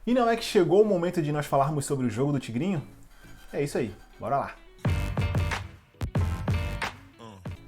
E não é que chegou o momento de nós falarmos sobre o jogo do Tigrinho? É isso aí, bora lá!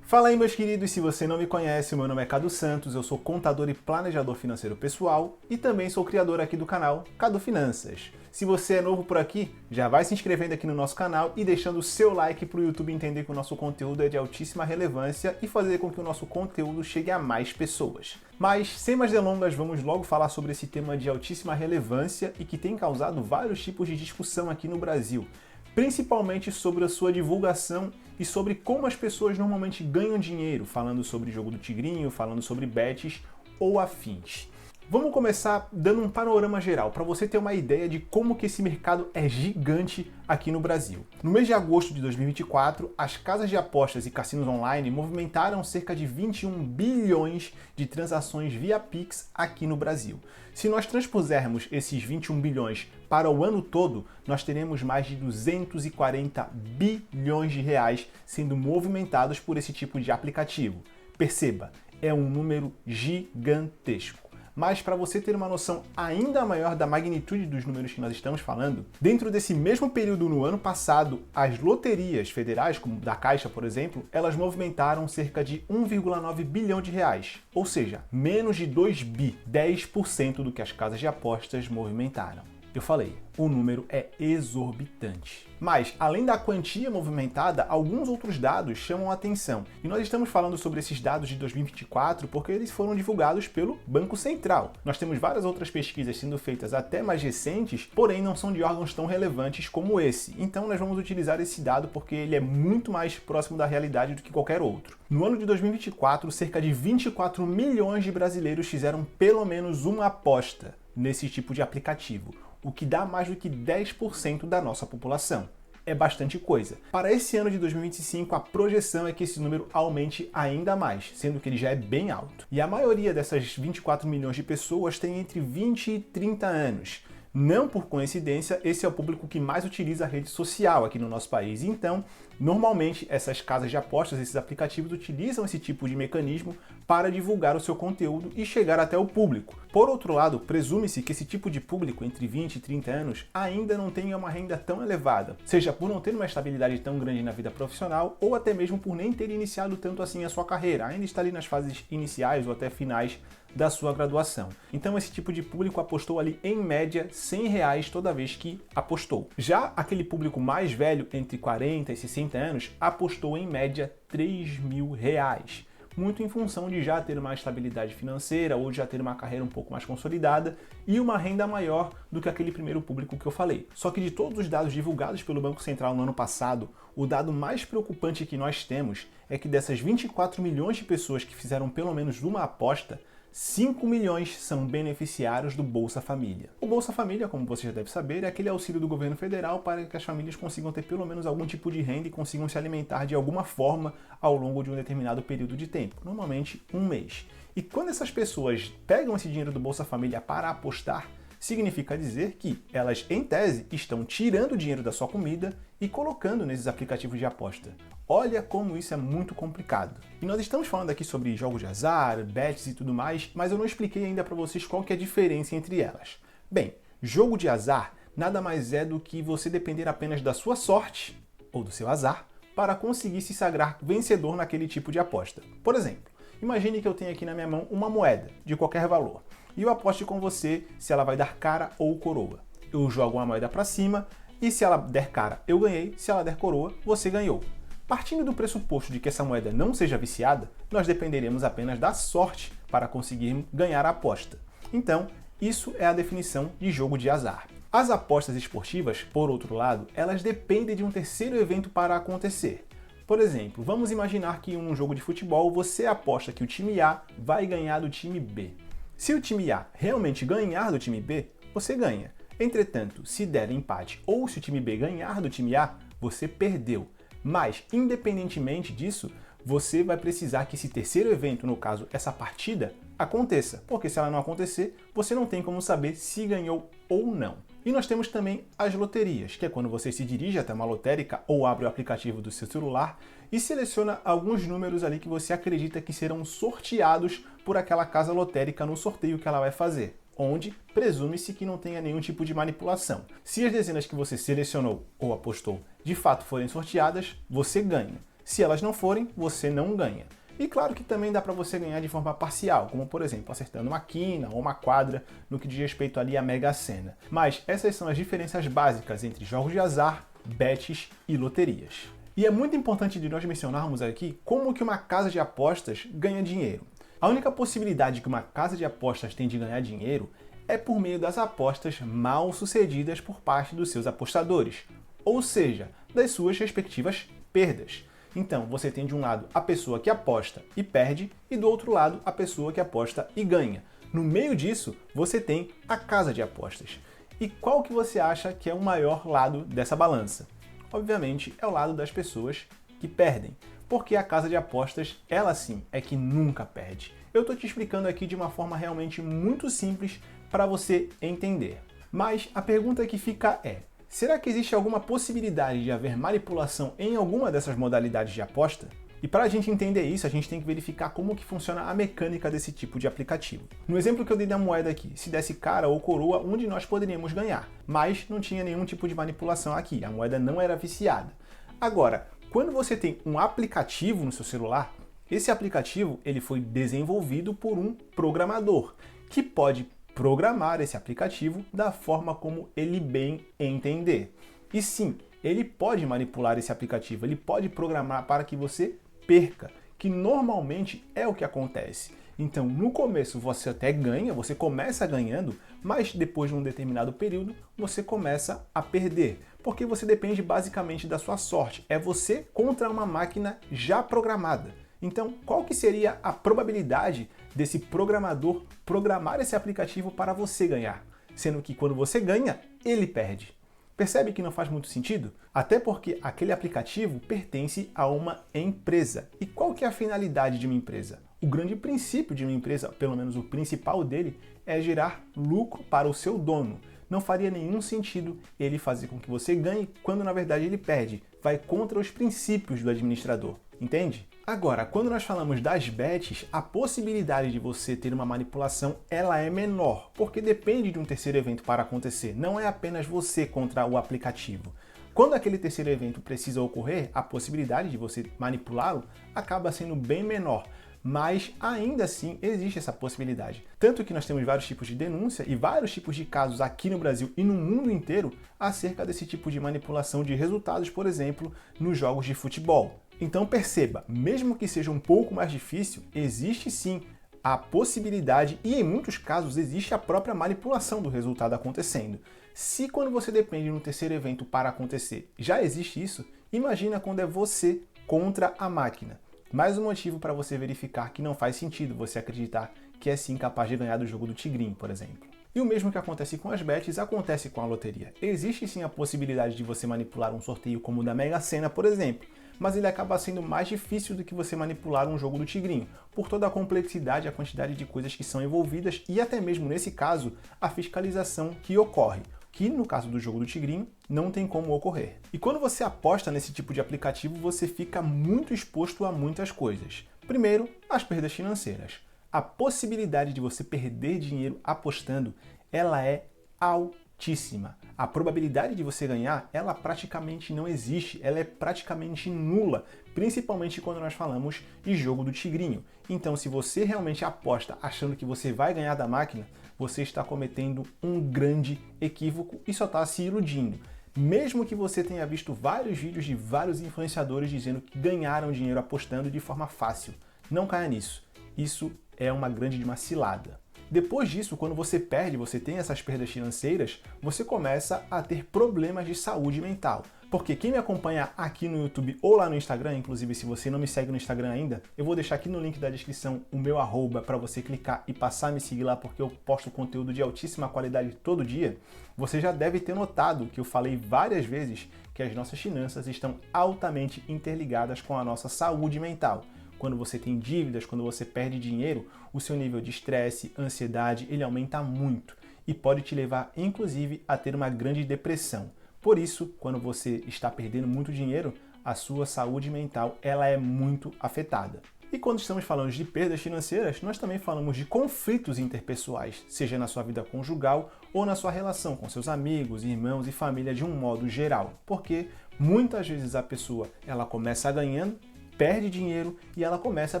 Fala aí, meus queridos, se você não me conhece, meu nome é Cadu Santos, eu sou contador e planejador financeiro pessoal e também sou criador aqui do canal Cadu Finanças. Se você é novo por aqui, já vai se inscrevendo aqui no nosso canal e deixando o seu like para o YouTube entender que o nosso conteúdo é de altíssima relevância e fazer com que o nosso conteúdo chegue a mais pessoas. Mas, sem mais delongas, vamos logo falar sobre esse tema de altíssima relevância e que tem causado vários tipos de discussão aqui no Brasil, principalmente sobre a sua divulgação e sobre como as pessoas normalmente ganham dinheiro, falando sobre jogo do Tigrinho, falando sobre bets ou afins. Vamos começar dando um panorama geral, para você ter uma ideia de como que esse mercado é gigante aqui no Brasil. No mês de agosto de 2024, as casas de apostas e cassinos online movimentaram cerca de 21 bilhões de transações via Pix aqui no Brasil. Se nós transpusermos esses 21 bilhões para o ano todo, nós teremos mais de 240 bilhões de reais sendo movimentados por esse tipo de aplicativo. Perceba, é um número gigantesco. Mas para você ter uma noção ainda maior da magnitude dos números que nós estamos falando, dentro desse mesmo período no ano passado, as loterias federais, como da Caixa, por exemplo, elas movimentaram cerca de 1,9 bilhão de reais, ou seja, menos de 2 bi, 10% do que as casas de apostas movimentaram. Eu falei, o número é exorbitante. Mas, além da quantia movimentada, alguns outros dados chamam a atenção. E nós estamos falando sobre esses dados de 2024 porque eles foram divulgados pelo Banco Central. Nós temos várias outras pesquisas sendo feitas até mais recentes, porém não são de órgãos tão relevantes como esse. Então nós vamos utilizar esse dado porque ele é muito mais próximo da realidade do que qualquer outro. No ano de 2024, cerca de 24 milhões de brasileiros fizeram pelo menos uma aposta nesse tipo de aplicativo, o que dá mais do que 10% da nossa população. É bastante coisa. Para esse ano de 2025, a projeção é que esse número aumente ainda mais, sendo que ele já é bem alto. E a maioria dessas 24 milhões de pessoas tem entre 20 e 30 anos. Não por coincidência, esse é o público que mais utiliza a rede social aqui no nosso país. Então, normalmente, essas casas de apostas, esses aplicativos utilizam esse tipo de mecanismo para divulgar o seu conteúdo e chegar até o público. Por outro lado, presume-se que esse tipo de público, entre 20 e 30 anos, ainda não tenha uma renda tão elevada, seja por não ter uma estabilidade tão grande na vida profissional ou até mesmo por nem ter iniciado tanto assim a sua carreira, ainda está ali nas fases iniciais ou até finais da sua graduação. Então esse tipo de público apostou ali em média R$100 toda vez que apostou. Já aquele público mais velho, entre 40 e 60 anos, apostou em média R$3.000. Muito em função de já ter uma estabilidade financeira ou de já ter uma carreira um pouco mais consolidada e uma renda maior do que aquele primeiro público que eu falei. Só que de todos os dados divulgados pelo Banco Central no ano passado, o dado mais preocupante que nós temos é que dessas 24 milhões de pessoas que fizeram pelo menos uma aposta, 5 milhões são beneficiários do Bolsa Família. O Bolsa Família, como você já deve saber, é aquele auxílio do governo federal para que as famílias consigam ter pelo menos algum tipo de renda e consigam se alimentar de alguma forma ao longo de um determinado período de tempo, normalmente um mês. E quando essas pessoas pegam esse dinheiro do Bolsa Família para apostar, significa dizer que elas, em tese, estão tirando o dinheiro da sua comida e colocando nesses aplicativos de aposta. Olha como isso é muito complicado. E nós estamos falando aqui sobre jogos de azar, bets e tudo mais, mas eu não expliquei ainda para vocês qual que é a diferença entre elas. Bem, jogo de azar nada mais é do que você depender apenas da sua sorte, ou do seu azar, para conseguir se sagrar vencedor naquele tipo de aposta. Por exemplo, imagine que eu tenho aqui na minha mão uma moeda, de qualquer valor, e eu aposte com você se ela vai dar cara ou coroa. Eu jogo uma moeda para cima, e se ela der cara, eu ganhei, se ela der coroa, você ganhou. Partindo do pressuposto de que essa moeda não seja viciada, nós dependeremos apenas da sorte para conseguir ganhar a aposta. Então, isso é a definição de jogo de azar. As apostas esportivas, por outro lado, elas dependem de um terceiro evento para acontecer. Por exemplo, vamos imaginar que em um jogo de futebol você aposta que o time A vai ganhar do time B. Se o time A realmente ganhar do time B, você ganha. Entretanto, se der empate ou se o time B ganhar do time A, você perdeu. Mas, independentemente disso, você vai precisar que esse terceiro evento, no caso, essa partida, aconteça. Porque se ela não acontecer, você não tem como saber se ganhou ou não. E nós temos também as loterias, que é quando você se dirige até uma lotérica ou abre o aplicativo do seu celular e seleciona alguns números ali que você acredita que serão sorteados por aquela casa lotérica no sorteio que ela vai fazer. onde presume-se que não tenha nenhum tipo de manipulação. Se as dezenas que você selecionou ou apostou de fato forem sorteadas, você ganha. Se elas não forem, você não ganha. E claro que também dá para você ganhar de forma parcial, como por exemplo, acertando uma quina ou uma quadra no que diz respeito ali à Mega Sena. Mas essas são as diferenças básicas entre jogos de azar, bets e loterias. E é muito importante de nós mencionarmos aqui como que uma casa de apostas ganha dinheiro. A única possibilidade que uma casa de apostas tem de ganhar dinheiro é por meio das apostas mal sucedidas por parte dos seus apostadores, ou seja, das suas respectivas perdas. Então, você tem de um lado a pessoa que aposta e perde, e do outro lado a pessoa que aposta e ganha. No meio disso, você tem a casa de apostas. E qual que você acha que é o maior lado dessa balança? Obviamente, é o lado das pessoas que perdem, porque a casa de apostas, ela sim, é que nunca perde. Eu estou te explicando aqui de uma forma realmente muito simples para você entender. Mas a pergunta que fica é: será que existe alguma possibilidade de haver manipulação em alguma dessas modalidades de aposta? E para a gente entender isso, a gente tem que verificar como que funciona a mecânica desse tipo de aplicativo. No exemplo que eu dei da moeda aqui, se desse cara ou coroa, um de nós poderíamos ganhar, mas não tinha nenhum tipo de manipulação aqui, a moeda não era viciada. Agora, quando você tem um aplicativo no seu celular, esse aplicativo ele foi desenvolvido por um programador, que pode programar esse aplicativo da forma como ele bem entender. E sim, ele pode manipular esse aplicativo, ele pode programar para que você perca, que normalmente é o que acontece. Então, no começo você até ganha, você começa ganhando, mas depois de um determinado período você começa a perder, porque você depende basicamente da sua sorte. É você contra uma máquina já programada. Então, qual que seria a probabilidade desse programador programar esse aplicativo para você ganhar? Sendo que quando você ganha, ele perde. Percebe que não faz muito sentido? Até porque aquele aplicativo pertence a uma empresa. E qual que é a finalidade de uma empresa? O grande princípio de uma empresa, pelo menos o principal dele, é gerar lucro para o seu dono. Não faria nenhum sentido ele fazer com que você ganhe quando na verdade ele perde. Vai contra os princípios do administrador. Entende? Agora, quando nós falamos das bets, a possibilidade de você ter uma manipulação ela é menor, porque depende de um terceiro evento para acontecer, não é apenas você contra o aplicativo. Quando aquele terceiro evento precisa ocorrer, a possibilidade de você manipulá-lo acaba sendo bem menor, mas ainda assim existe essa possibilidade. Tanto que nós temos vários tipos de denúncia e vários tipos de casos aqui no Brasil e no mundo inteiro acerca desse tipo de manipulação de resultados, por exemplo, nos jogos de futebol. Então perceba, mesmo que seja um pouco mais difícil, existe sim a possibilidade e em muitos casos existe a própria manipulação do resultado acontecendo. Se quando você depende de um terceiro evento para acontecer já existe isso, imagina quando é você contra a máquina. Mais um motivo para você verificar que não faz sentido você acreditar que é sim capaz de ganhar do jogo do tigrinho, por exemplo. E o mesmo que acontece com as bets acontece com a loteria. Existe sim a possibilidade de você manipular um sorteio como o da Mega Sena, por exemplo, mas ele acaba sendo mais difícil do que você manipular um jogo do tigrinho, por toda a complexidade e a quantidade de coisas que são envolvidas e até mesmo nesse caso, a fiscalização que ocorre, que no caso do jogo do tigrinho não tem como ocorrer. E quando você aposta nesse tipo de aplicativo, você fica muito exposto a muitas coisas. Primeiro, as perdas financeiras. A possibilidade de você perder dinheiro apostando, ela é altíssima. A probabilidade de você ganhar, ela praticamente não existe, ela é praticamente nula, principalmente quando nós falamos de jogo do tigrinho. Então, se você realmente aposta achando que você vai ganhar da máquina, você está cometendo um grande equívoco e só está se iludindo. Mesmo que você tenha visto vários vídeos de vários influenciadores dizendo que ganharam dinheiro apostando de forma fácil, não caia nisso. Isso é uma grande de uma cilada. Depois disso, quando você perde, você tem essas perdas financeiras, você começa a ter problemas de saúde mental. Porque quem me acompanha aqui no YouTube ou lá no Instagram, inclusive se você não me segue no Instagram ainda, eu vou deixar aqui no link da descrição o meu @ para você clicar e passar a me seguir lá, porque eu posto conteúdo de altíssima qualidade todo dia. Você já deve ter notado que eu falei várias vezes que as nossas finanças estão altamente interligadas com a nossa saúde mental. Quando você tem dívidas, quando você perde dinheiro, o seu nível de estresse, ansiedade, ele aumenta muito e pode te levar, inclusive, a ter uma grande depressão. Por isso, quando você está perdendo muito dinheiro, a sua saúde mental ela é muito afetada. E quando estamos falando de perdas financeiras, nós também falamos de conflitos interpessoais, seja na sua vida conjugal ou na sua relação com seus amigos, irmãos e família de um modo geral. Porque muitas vezes a pessoa ela começa ganhando, perde dinheiro e ela começa a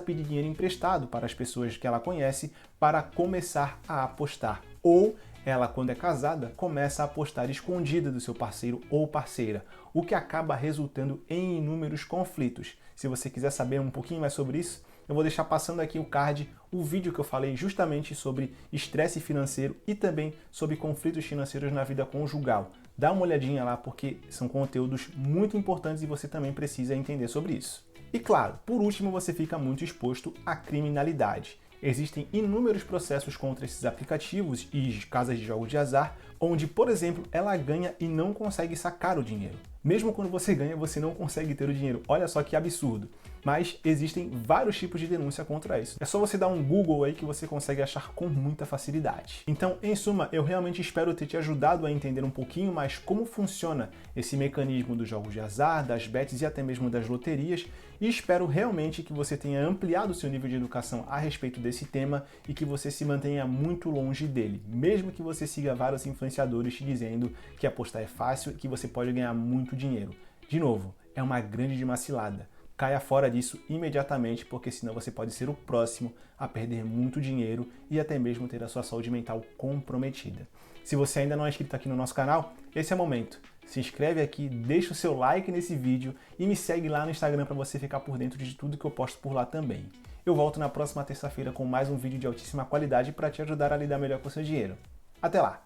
pedir dinheiro emprestado para as pessoas que ela conhece para começar a apostar. Ou ela, quando é casada, começa a apostar escondida do seu parceiro ou parceira, o que acaba resultando em inúmeros conflitos. Se você quiser saber um pouquinho mais sobre isso, eu vou deixar passando aqui o card, o vídeo que eu falei justamente sobre estresse financeiro e também sobre conflitos financeiros na vida conjugal. Dá uma olhadinha lá porque são conteúdos muito importantes e você também precisa entender sobre isso. E claro, por último, você fica muito exposto à criminalidade. Existem inúmeros processos contra esses aplicativos e casas de jogos de azar, onde, por exemplo, ela ganha e não consegue sacar o dinheiro. Mesmo quando você ganha, você não consegue ter o dinheiro. Olha só que absurdo. Mas existem vários tipos de denúncia contra isso. É só você dar um Google aí que você consegue achar com muita facilidade. Então, em suma, eu realmente espero ter te ajudado a entender um pouquinho mais como funciona esse mecanismo dos jogos de azar, das bets e até mesmo das loterias, e espero realmente que você tenha ampliado o seu nível de educação a respeito desse tema e que você se mantenha muito longe dele, mesmo que você siga vários influenciadores te dizendo que apostar é fácil e que você pode ganhar muito dinheiro. De novo, é uma grande macilada. Caia fora disso imediatamente, porque senão você pode ser o próximo a perder muito dinheiro e até mesmo ter a sua saúde mental comprometida. Se você ainda não é inscrito aqui no nosso canal, esse é o momento. Se inscreve aqui, deixa o seu like nesse vídeo e me segue lá no Instagram para você ficar por dentro de tudo que eu posto por lá também. Eu volto na próxima terça-feira com mais um vídeo de altíssima qualidade para te ajudar a lidar melhor com o seu dinheiro. Até lá!